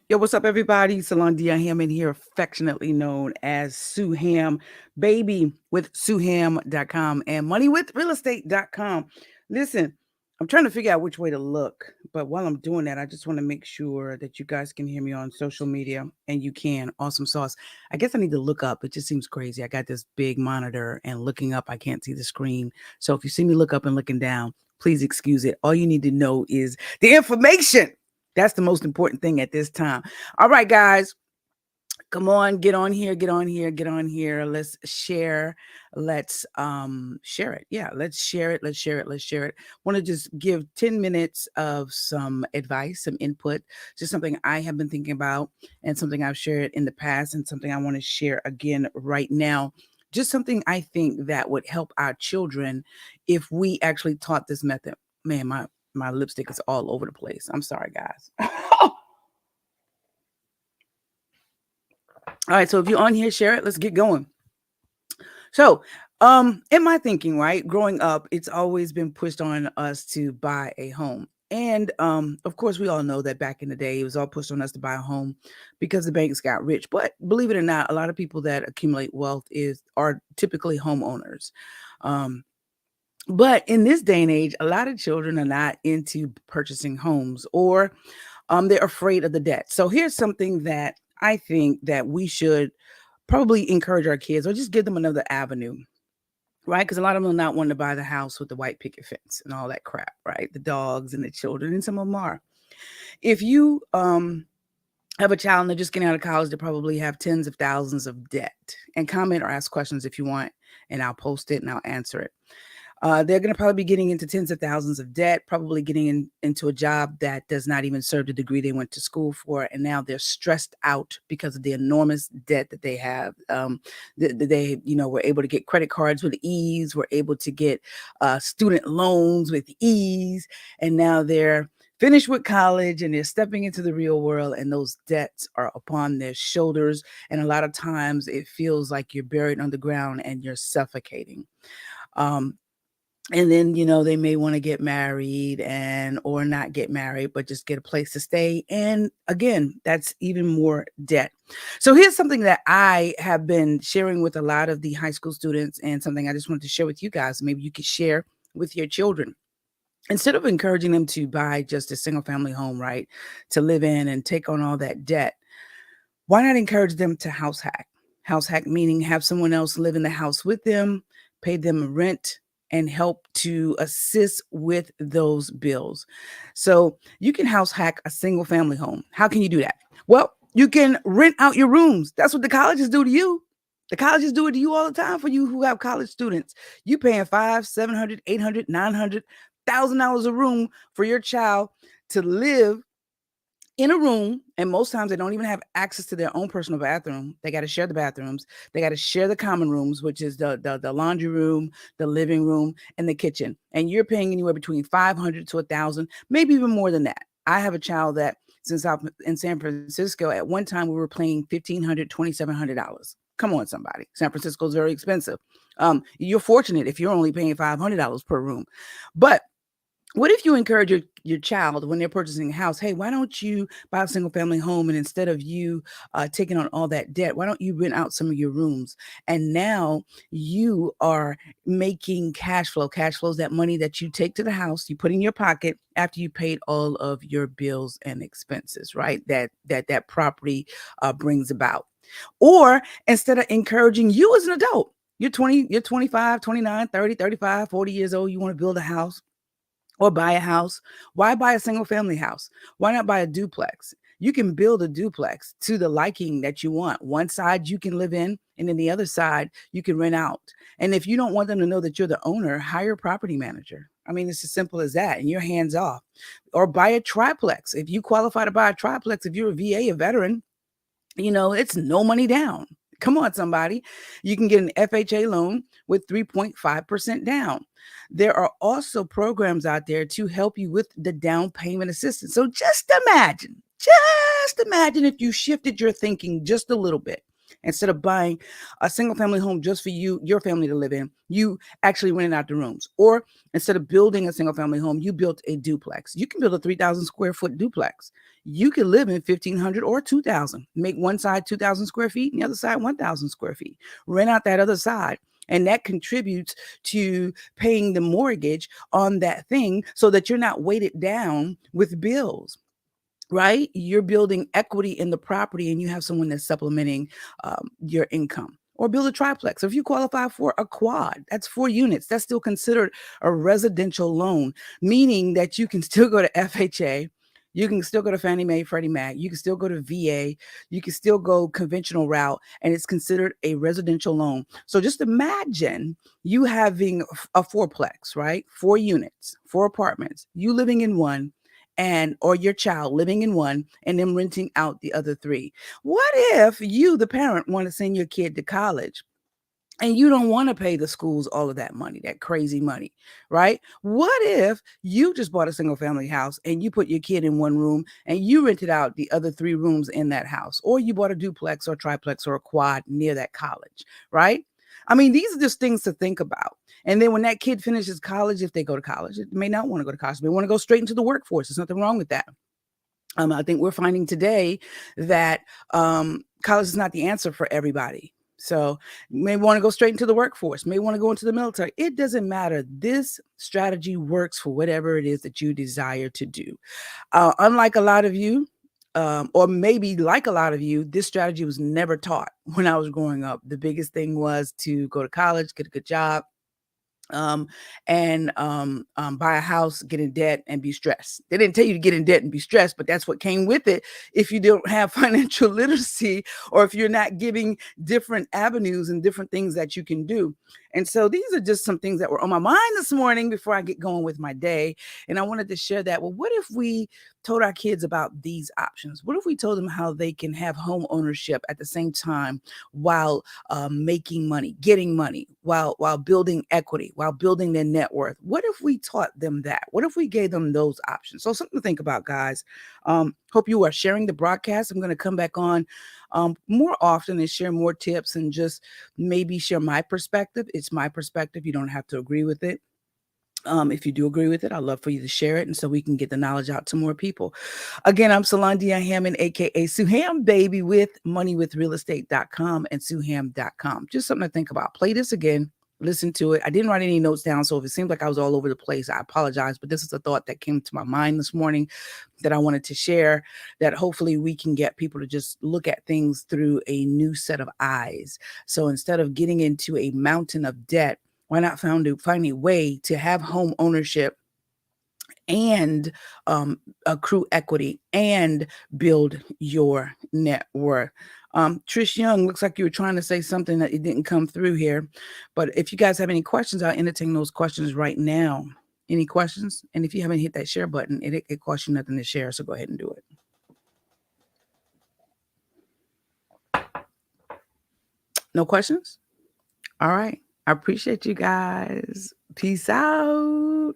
Yo, what's up, everybody? Salon Dia Hammond here, affectionately known as Sue Ham, baby with SueHam.com and moneywithrealestate.com. Listen, I'm trying to figure out which way to look, but while I'm doing that, I just want to make sure that you guys can hear me on social media, and you can. Awesome sauce. I guess I need to look up. It just seems crazy. I got this big monitor, and looking up, I can't see the screen. So if you see me look up and looking down, please excuse it. All you need to know is the information. That's the most important thing at this time. All right, guys, come on, get on here, get on here, get on here. Let's share. Let's share it. Yeah, let's share it. Let's share it. Let's share it. Want to just give 10 minutes of some advice, some input, just something I have been thinking about and something I've shared in the past and something I want to share again right now. Just something I think that would help our children if we actually taught this method. Man, my lipstick is all over the place. I'm sorry, guys. All right, so if you're on here, share it. Let's get going. So, in my thinking, right, growing up, it's always been pushed on us to buy a home. And of course, we all know that back in the day, it was all pushed on us to buy a home because the banks got rich. But believe it or not, a lot of people that accumulate wealth are typically homeowners. Um, but in this day and age, a lot of children are not into purchasing homes, or they're afraid of the debt. So here's something that I think that we should probably encourage our kids, or just give them another avenue, right? Because a lot of them are not wanting to buy the house with the white picket fence and all that crap, right? The dogs and the children, and some of them are. If you have a child and they're just getting out of college, they probably have tens of thousands of debt. And comment or ask questions if you want, and I'll post it and I'll answer it. They're going to probably be getting into tens of thousands of debt, probably getting into a job that does not even serve the degree they went to school for. And now they're stressed out because of the enormous debt that they have. They, were able to get credit cards with ease, were able to get student loans with ease. And now they're finished with college and they're stepping into the real world, and those debts are upon their shoulders. And a lot of times it feels like you're buried underground and you're suffocating. Um, and then they may want to get married or not get married, but just get a place to stay, and again, that's even more debt. So here's something that I have been sharing with a lot of the high school students, and something I just wanted to share with you guys. Maybe you could share with your children. Instead of encouraging them to buy just a single family home, right, to live in and take on all that debt, why not encourage them to house hack? House hack meaning have someone else live in the house with them, pay them rent, and help to assist with those bills. So you can house hack a single family home. How can you do that? Well, you can rent out your rooms. That's what the colleges do to you. The colleges do it to you all the time. For you who have college students, you paying $500, $700, $800, $900,000 a room for your child to live in a room, and most times they don't even have access to their own personal bathroom. They got to share the bathrooms. They got to share the common rooms, which is the laundry room, the living room, and the kitchen. And you're paying anywhere between $500 to $1,000, maybe even more than that. I have a child that, since I'm in San Francisco, at one time we were paying $1,500, $2,700. Come on, somebody. San Francisco is very expensive. You're fortunate if you're only paying $500 per room. But what if you encourage your child when they're purchasing a house? Hey, why don't you buy a single family home, and instead of you taking on all that debt, why don't you rent out some of your rooms? And now you are making cash flow. Cash flow is that money that you take to the house, you put in your pocket after you paid all of your bills and expenses, right? That property brings about. Or instead of encouraging you as an adult, you're 20, you're 25, 29, 30, 35, 40 years old, you want to build a house or buy a house. Why buy a single family house? Why not buy a duplex? You can build a duplex to the liking that you want. One side you can live in, and then the other side you can rent out. And if you don't want them to know that you're the owner, hire a property manager. I mean, it's as simple as that, and you're hands off. Or buy a triplex. If you qualify to buy a triplex, if you're a VA, a veteran, it's no money down. Come on, somebody. You can get an FHA loan with 3.5% down. There are also programs out there to help you with the down payment assistance. So just imagine if you shifted your thinking just a little bit Instead of buying a single family home just for you, your family to live in, you actually rented out the rooms. Or instead of building a single family home, you built a duplex. You can build a 3,000 square foot duplex. You can live in 1,500 or 2,000. Make one side 2,000 square feet and the other side 1,000 square feet. Rent out that other side. And that contributes to paying the mortgage on that thing so that you're not weighted down with bills, right? You're building equity in the property and you have someone that's supplementing your income. Or build a triplex. Or if you qualify for a quad, that's 4 units. That's still considered a residential loan, meaning that you can still go to FHA. You can still go to Fannie Mae, Freddie Mac. You can still go to VA. You can still go conventional route, and it's considered a residential loan. So just imagine you having a fourplex, right? 4 units, 4 apartments, you living in one, and or your child living in one and then renting out the other 3. What if you, the parent, want to send your kid to college and you don't want to pay the schools all of that money, that crazy money, right? What if you just bought a single family house and you put your kid in one room and you rented out the other 3 rooms in that house, or you bought a duplex or triplex or a quad near that college, right? I mean, these are just things to think about. And then when that kid finishes college, if they go to college, it may not want to go to college. They want to go straight into the workforce. There's nothing wrong with that. I think we're finding today that college is not the answer for everybody. So you may want to go straight into the workforce, may want to go into the military. It doesn't matter. This strategy works for whatever it is that you desire to do. Unlike a lot of you, or maybe like a lot of you, this strategy was never taught when I was growing up. The biggest thing was to go to college, get a good job, um, and buy a house, get in debt, and be stressed. They didn't tell you to get in debt and be stressed, but that's what came with it. If you don't have financial literacy, or if you're not giving different avenues and different things that you can do. And so these are just some things that were on my mind this morning before I get going with my day. And I wanted to share that. Well, what if we told our kids about these options? What if we told them how they can have home ownership at the same time while making money, getting money, while building equity, while building their net worth? What if we taught them that? What if we gave them those options? So something to think about, guys. Hope you are sharing the broadcast. I'm going to come back on more often and share more tips and just maybe share my perspective. It's my perspective. You don't have to agree with it. If you do agree with it, I'd love for you to share it and so we can get the knowledge out to more people. Again, I'm Solandia Hammond, aka Sue Ham Baby, with moneywithrealestate.com and SueHam.com. Just something to think about. Play this again. Listen to it. I didn't write any notes down, so if it seems like I was all over the place, I apologize. But this is a thought that came to my mind this morning that I wanted to share, that hopefully we can get people to just look at things through a new set of eyes. So instead of getting into a mountain of debt, why not find a way to have home ownership and accrue equity and build your net worth? Trish Young, looks like you were trying to say something that it didn't come through here. But if you guys have any questions, I'll entertain those questions right now. Any questions? And if you haven't hit that share button, it costs you nothing to share. So go ahead and do it. No questions? All right. I appreciate you guys. Peace out.